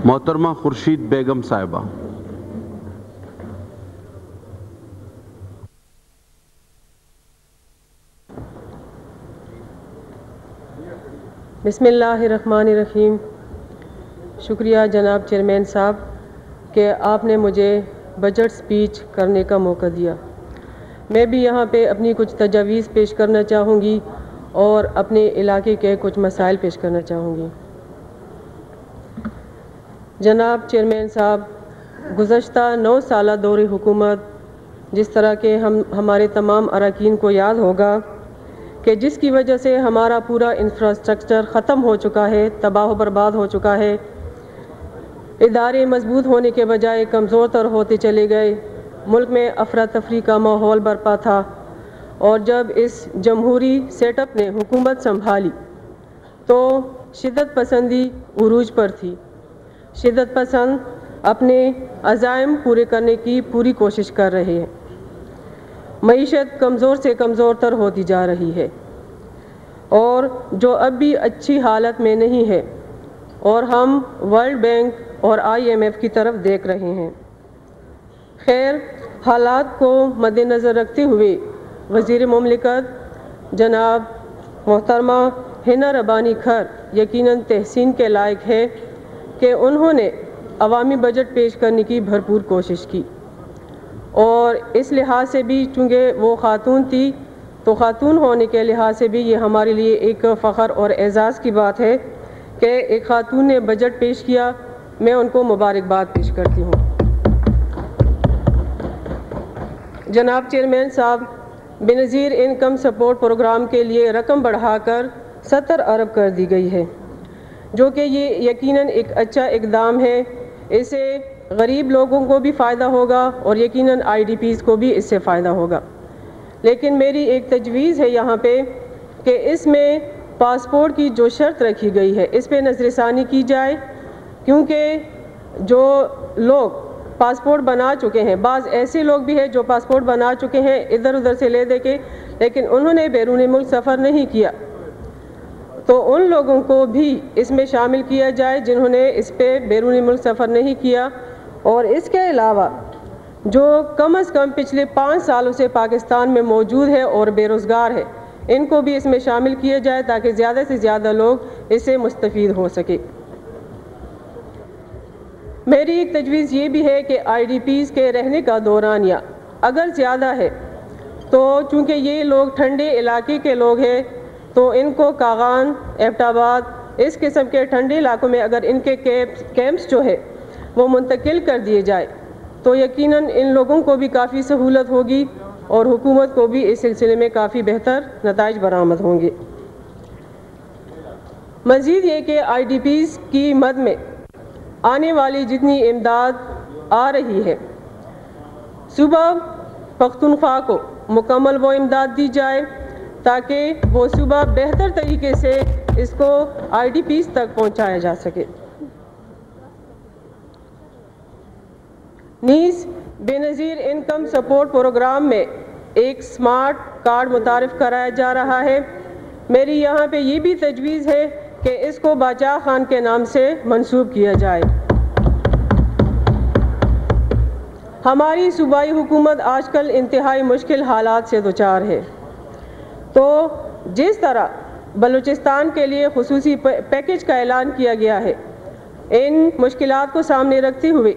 محترمہ خورشید بیگم صاحبہ. بسم اللہ الرحمن الرحیم. شکریہ جناب چیئرمین صاحب کہ آپ نے مجھے بجٹ سپیچ کرنے کا موقع دیا. میں بھی یہاں پہ اپنی کچھ تجاویز پیش کرنا چاہوں گی اور اپنے علاقے کے کچھ مسائل پیش کرنا چاہوں گی. جناب چیئرمین صاحب، گزشتہ 9 سالہ دور حکومت، جس طرح کہ ہمارے تمام اراکین کو یاد ہوگا کہ جس کی وجہ سے ہمارا پورا انفراسٹرکچر ختم ہو چکا ہے، تباہ و برباد ہو چکا ہے. ادارے مضبوط ہونے کے بجائے کمزور تر ہوتے چلے گئے. ملک میں افراتفری کا ماحول برپا تھا، اور جب اس جمہوری سیٹ اپ نے حکومت سنبھالی تو شدت پسندی عروج پر تھی. شدت پسند اپنے عزائم پورے کرنے کی پوری کوشش کر رہے ہیں. معیشت کمزور سے کمزور تر ہوتی جا رہی ہے، اور جو اب بھی اچھی حالت میں نہیں ہے، اور ہم ورلڈ بینک اور IMF کی طرف دیکھ رہے ہیں. خیر، حالات کو مد نظر رکھتے ہوئے وزیر مملکت جناب محترمہ حنا ربانی کھر یقیناً تحسین کے لائق ہے کہ انہوں نے عوامی بجٹ پیش کرنے کی بھرپور کوشش کی. اور اس لحاظ سے بھی چونکہ وہ خاتون تھی، تو خاتون ہونے کے لحاظ سے بھی یہ ہمارے لیے ایک فخر اور اعزاز کی بات ہے کہ ایک خاتون نے بجٹ پیش کیا. میں ان کو مبارکباد پیش کرتی ہوں. جناب چیئرمین صاحب، بنظیر انکم سپورٹ پروگرام کے لیے رقم بڑھا کر 70 ارب کر دی گئی ہے، جو کہ یہ یقیناً ایک اچھا اقدام ہے. اس سے غریب لوگوں کو بھی فائدہ ہوگا اور یقیناً IDPs کو بھی اس سے فائدہ ہوگا. لیکن میری ایک تجویز ہے یہاں پہ کہ اس میں پاسپورٹ کی جو شرط رکھی گئی ہے اس پہ نظر ثانی کی جائے، کیونکہ جو لوگ پاسپورٹ بنا چکے ہیں، بعض ایسے لوگ بھی ہیں جو پاسپورٹ بنا چکے ہیں ادھر ادھر سے لے دے کے، لیکن انہوں نے بیرون ملک سفر نہیں کیا، تو ان لوگوں کو بھی اس میں شامل کیا جائے جنہوں نے اس پہ بیرون ملک سفر نہیں کیا. اور اس کے علاوہ جو کم از کم پچھلے 5 سالوں سے پاکستان میں موجود ہے اور بے روزگار ہے، ان کو بھی اس میں شامل کیا جائے تاکہ زیادہ سے زیادہ لوگ اس سے مستفید ہو سکے. میری ایک تجویز یہ بھی ہے کہ IDPs کے رہنے کا دورانیہ اگر زیادہ ہے تو چونکہ یہ لوگ ٹھنڈے علاقے کے لوگ ہیں، تو ان کو کاغان، ایبٹ آباد، اس قسم کے ٹھنڈے علاقوں میں اگر ان کے کیمپس جو ہے وہ منتقل کر دیے جائے تو یقیناً ان لوگوں کو بھی کافی سہولت ہوگی اور حکومت کو بھی اس سلسلے میں کافی بہتر نتائج برآمد ہوں گے. مزید یہ کہ IDPs کی مد میں آنے والی جتنی امداد آ رہی ہے، صوبہ پختونخوا کو مکمل وہ امداد دی جائے تاکہ وہ صوبہ بہتر طریقے سے اس کو IDPs تک پہنچایا جا سکے. نیز بے نظیر انکم سپورٹ پروگرام میں ایک سمارٹ کارڈ متعارف کرایا جا رہا ہے. میری یہاں پہ یہ بھی تجویز ہے کہ اس کو باچا خان کے نام سے منسوب کیا جائے. ہماری صوبائی حکومت آج کل انتہائی مشکل حالات سے دوچار ہے، تو جس طرح بلوچستان کے لیے خصوصی پیکیج کا اعلان کیا گیا ہے، ان مشکلات کو سامنے رکھتے ہوئے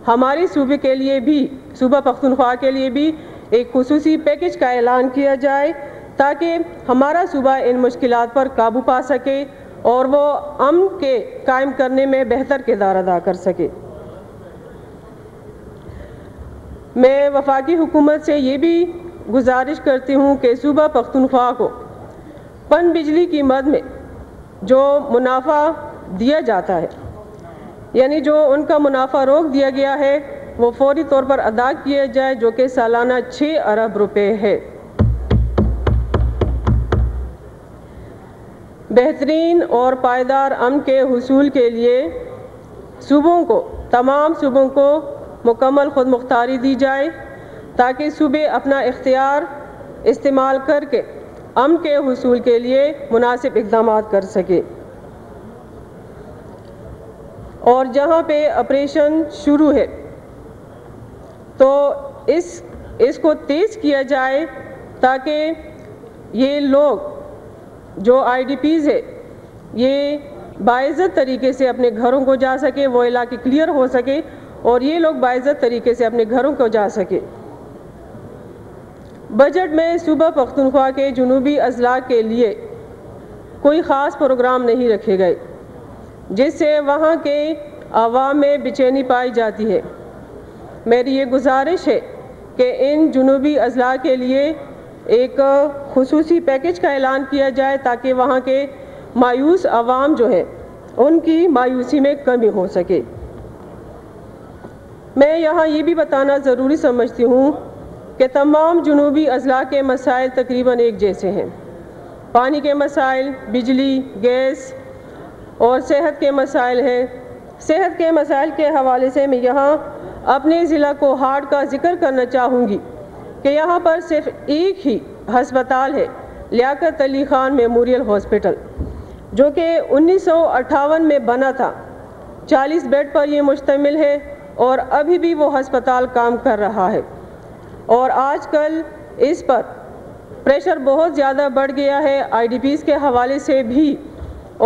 ہمارے صوبے کے لیے بھی، صوبہ پختونخوا کے لیے بھی ایک خصوصی پیکیج کا اعلان کیا جائے تاکہ ہمارا صوبہ ان مشکلات پر قابو پا سکے اور وہ امن کے قائم کرنے میں بہتر کردار ادا کر سکے. میں وفاقی حکومت سے یہ بھی گزارش کرتی ہوں کہ صوبہ پختونخوا کو پن بجلی کی مد میں جو منافع دیا جاتا ہے، یعنی جو ان کا منافع روک دیا گیا ہے، وہ فوری طور پر ادا کیا جائے، جو کہ سالانہ 6 ارب روپے ہے. بہترین اور پائیدار امن کے حصول کے لیے تمام صوبوں کو مکمل خود مختاری دی جائے تاکہ صوبے اپنا اختیار استعمال کر کے امن کے حصول کے لیے مناسب اقدامات کر سکے. اور جہاں پہ آپریشن شروع ہے تو اس کو تیز کیا جائے تاکہ یہ لوگ جو آئی ڈی پیز ہے یہ باعزت طریقے سے اپنے گھروں کو جا سکے، وہ علاقے کلیئر ہو سکے اور یہ لوگ باعزت طریقے سے اپنے گھروں کو جا سکے۔ بجٹ میں صوبہ پختونخوا کے جنوبی اضلاع کے لیے کوئی خاص پروگرام نہیں رکھے گئے، جس سے وہاں کے عوام میں بے چینی پائی جاتی ہے۔ میری یہ گزارش ہے کہ ان جنوبی اضلاع کے لیے ایک خصوصی پیکج کا اعلان کیا جائے تاکہ وہاں کے مایوس عوام جو ہے ان کی مایوسی میں کمی ہو سکے۔ میں یہاں یہ بھی بتانا ضروری سمجھتی ہوں کہ تمام جنوبی اضلاع کے مسائل تقریباً ایک جیسے ہیں۔ پانی کے مسائل، بجلی، گیس اور صحت کے مسائل ہیں۔ صحت کے مسائل کے حوالے سے میں یہاں اپنے ضلع کوہاٹ کا ذکر کرنا چاہوں گی کہ یہاں پر صرف ایک ہی ہسپتال ہے، لیاقت علی خان میموریل ہاسپٹل، جو کہ 1958 میں بنا تھا۔ 40 بیڈ پر یہ مشتمل ہے اور ابھی بھی وہ ہسپتال کام کر رہا ہے، اور آج کل اس پر پریشر بہت زیادہ بڑھ گیا ہے آئی ڈی پیز کے حوالے سے بھی۔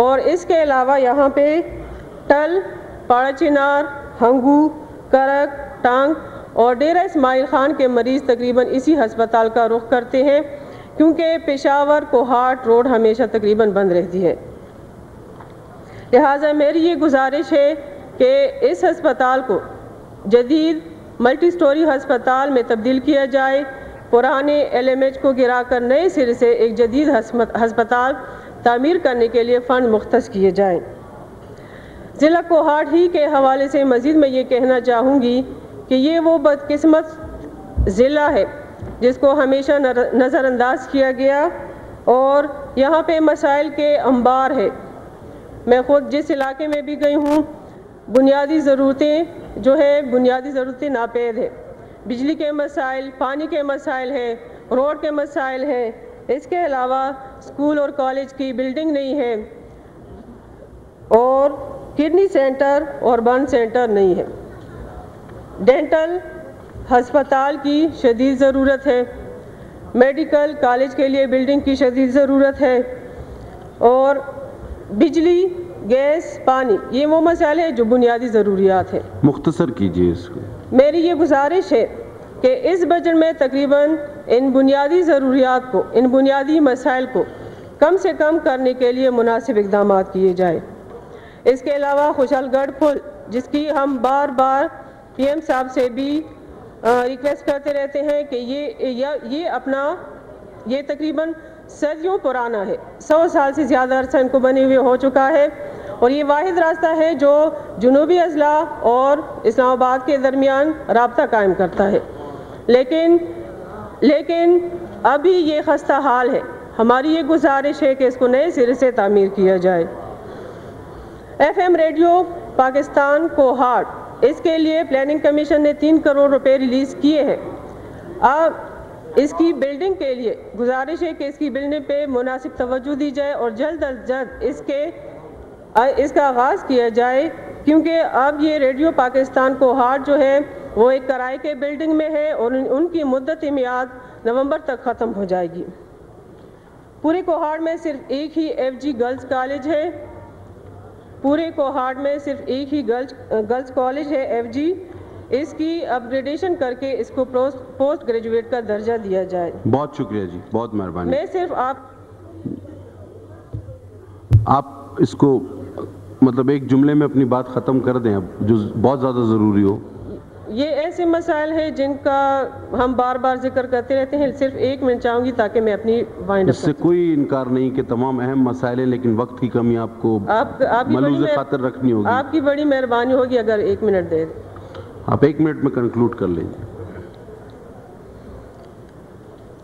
اور اس کے علاوہ یہاں پہ ٹل، پاڑا چنار، ہنگو، کرک، ٹانگ اور ڈیرہ اسماعیل خان کے مریض تقریباً اسی ہسپتال کا رخ کرتے ہیں، کیونکہ پشاور کوہاٹ روڈ ہمیشہ تقریباً بند رہتی ہے۔ لہٰذا میری یہ گزارش ہے کہ اس ہسپتال کو جدید ملٹی سٹوری ہسپتال میں تبدیل کیا جائے، پرانے ایل ایم ایچ کو گرا کر نئے سرے سے ایک جدید ہسپتال تعمیر کرنے کے لیے فنڈ مختص کیے جائیں۔ ضلع کوہاٹ ہی کے حوالے سے مزید میں یہ کہنا چاہوں گی کہ یہ وہ بدقسمت ضلع ہے جس کو ہمیشہ نظر انداز کیا گیا، اور یہاں پہ مسائل کے انبار ہے۔ میں خود جس علاقے میں بھی گئی ہوں، بنیادی ضرورتیں ناپید ہے۔ بجلی کے مسائل، پانی کے مسائل ہیں، روڈ کے مسائل ہیں، اس کے علاوہ اسکول اور کالج کی بلڈنگ نہیں ہے، اور کڈنی سینٹر اور برن سینٹر نہیں ہے۔ ڈینٹل ہسپتال کی شدید ضرورت ہے، میڈیکل کالج کے لیے بلڈنگ کی شدید ضرورت ہے، اور بجلی، گیس، پانی، یہ وہ مسائل ہیں جو بنیادی ضروریات ہیں۔ مختصر کیجیے اس کو۔ میری یہ گزارش ہے کہ اس بجٹ میں تقریباً ان بنیادی ضروریات کو، ان بنیادی مسائل کو کم سے کم کرنے کے لیے مناسب اقدامات کیے جائیں۔ اس کے علاوہ خوشحال گڑھ پل، جس کی ہم بار بار پی ایم صاحب سے بھی ریکویسٹ کرتے رہتے ہیں کہ یہ تقریباً صدیوں پرانا ہے، 100 سال سے زیادہ عرصہ ان کو بنے ہوئے ہو چکا ہے، اور یہ واحد راستہ ہے جو جنوبی اضلاع اور اسلام آباد کے درمیان رابطہ قائم کرتا ہے، لیکن ابھی یہ خستہ حال ہے۔ ہماری یہ گزارش ہے کہ اس کو نئے سرے سے تعمیر کیا جائے۔ F M radio Pakistan Kohat, اس کے لیے پلاننگ کمیشن نے 3 کروڑ روپے ریلیز کیے ہیں۔ اب اس کی بلڈنگ کے لیے گزارش ہے کہ اس کی بلڈنگ پہ مناسب توجہ دی جائے اور جلد از جلد اس کا آغاز کیا جائے، کیونکہ اب یہ ریڈیو پاکستان کوہاٹ جو ہے وہ ایک کرائے کے بلڈنگ میں ہے، اور ان کی مدت میعاد نومبر تک ختم ہو جائے گی۔ پورے کوہاٹ میں صرف ایک ہی ایف جی گرلز کالج ہے، پورے کوہاٹ میں صرف ایک ہی گرلز کالج ہے ایف جی، اس کی اپ گریڈیشن کر کے اس کو پوسٹ گریجویٹ کا درجہ دیا جائے۔ بہت شکریہ جی، بہت مہربانی۔ میں صرف آپ اس کو مطلب ایک جملے میں اپنی بات ختم کر دیں، اب جو بہت زیادہ ضروری ہو۔ یہ ایسے مسائل ہیں جن کا ہم بار بار ذکر کرتے رہتے ہیں، صرف 1 منٹ چاہوں گی تاکہ میں اپنی وائنڈ اپ اس سے کوئی انکار نہیں کہ تمام اہم مسائل ہیں، لیکن وقت کی کمی آپ کو ملحوظ خاطر رکھنی ہوگی۔ آپ کی بڑی مہربانی ہوگی اگر 1 منٹ دے دیں۔ آپ 1 منٹ میں کنکلوڈ کر لیں۔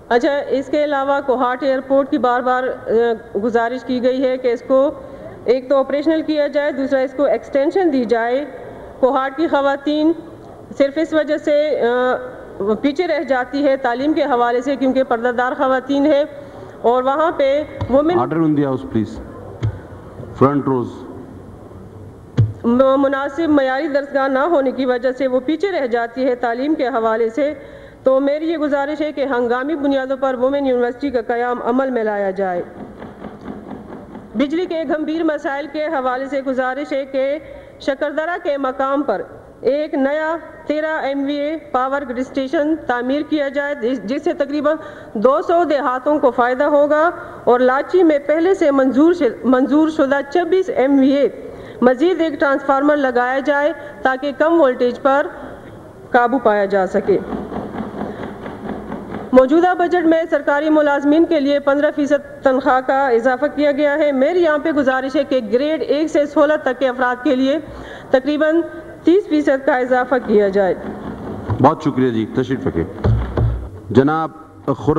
اچھا، اس کے علاوہ کوہاٹ ایئرپورٹ کی بار بار گزارش کی گئی ہے کہ اس کو ایک تو آپریشنل کیا جائے، دوسرا اس کو ایکسٹینشن دی جائے۔ کوہاٹ کی خواتین صرف اس وجہ سے پیچھے رہ جاتی ہے تعلیم کے حوالے سے کیونکہ پردہ دار خواتین ہیں، اور وہاں پہ women order on the house please, front rows. مناسب معیاری درسگاہ نہ ہونے کی وجہ سے وہ پیچھے رہ جاتی ہے تعلیم کے حوالے سے، تو میری یہ گزارش ہے کہ ہنگامی بنیادوں پر وومن یونیورسٹی کا قیام عمل میں لایا جائے۔ بجلی کے گھمبیر مسائل کے حوالے سے گزارش ہے کہ شکردرہ کے مقام پر ایک نیا 13 MVA پاور گرڈ اسٹیشن تعمیر کیا جائے، جس سے تقریباً 200 دیہاتوں کو فائدہ ہوگا، اور لاچی میں پہلے سے منظور شدہ 26 MVA مزید ایک ٹرانسفارمر لگایا جائے تاکہ کم وولٹیج پر قابو پایا جا سکے۔ موجودہ بجٹ میں سرکاری ملازمین کے لیے 15% تنخواہ کا اضافہ کیا گیا ہے۔ میری یہاں پہ گزارش ہے کہ گریڈ 1 سے 16 تک کے افراد کے لیے تقریباً 30% کا اضافہ کیا جائے۔ بہت شکریہ جی، تشریف رکھیں جناب خرم